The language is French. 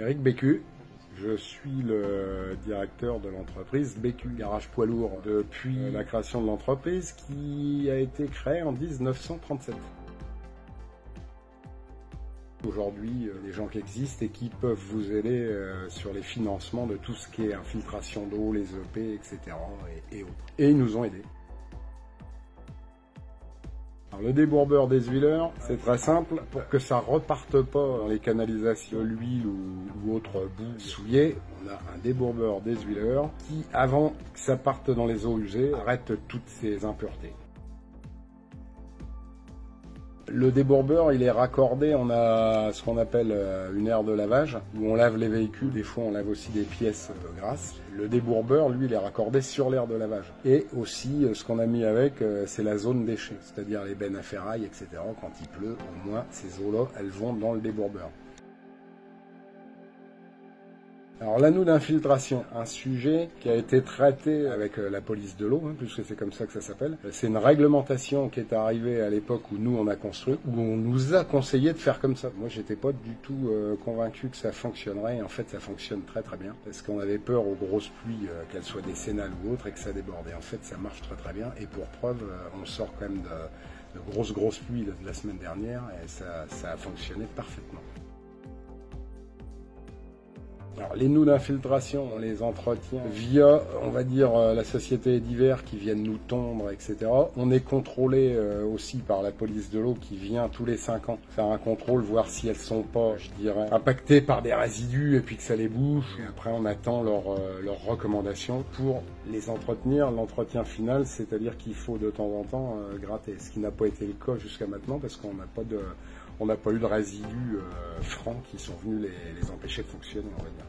Eric Bécu, je suis le directeur de l'entreprise Bécu Garage Poids Lourd depuis la création de l'entreprise qui a été créée en 1937. Aujourd'hui, des gens qui existent et qui peuvent vous aider sur les financements de tout ce qui est infiltration d'eau, les EP, etc. et autres. Et ils nous ont aidés. Alors, le débourbeur des huileurs, c'est très simple. Pour que ça reparte pas dans les canalisations de l'huile ou autres boues souillées, on a un débourbeur des huileurs qui, avant que ça parte dans les eaux usées, arrête toutes ces impuretés. Le débourbeur, il est raccordé, on a ce qu'on appelle une aire de lavage, où on lave les véhicules, des fois on lave aussi des pièces grasses. Le débourbeur, lui, il est raccordé sur l'aire de lavage. Et aussi, ce qu'on a mis avec, c'est la zone déchets, c'est-à-dire les bennes à ferraille, etc. Quand il pleut, au moins, ces eaux-là, elles vont dans le débourbeur. Alors l'anneau d'infiltration, un sujet qui a été traité avec la police de l'eau, puisque c'est comme ça que ça s'appelle. C'est une réglementation qui est arrivée à l'époque où nous on a construit, où on nous a conseillé de faire comme ça. Moi j'étais pas du tout convaincu que ça fonctionnerait, et en fait ça fonctionne très très bien, parce qu'on avait peur aux grosses pluies, qu'elles soient décennales ou autres, et que ça débordait. En fait ça marche très très bien, et pour preuve, on sort quand même de grosses pluies de la semaine dernière, et ça a fonctionné parfaitement. Alors, les nœuds d'infiltration, on les entretient via, on va dire, la société d'hiver qui viennent nous tondre, etc. On est contrôlé aussi par la police de l'eau qui vient tous les 5 ans faire un contrôle, voir si elles sont pas, je dirais, impactées par des résidus et puis que ça les bouche. Et après, on attend leurs recommandations pour les entretenir. L'entretien final, c'est-à-dire qu'il faut de temps en temps gratter, ce qui n'a pas été le cas jusqu'à maintenant parce qu'on n'a pas eu de résidus francs qui sont venus les empêcher de fonctionner, on va dire.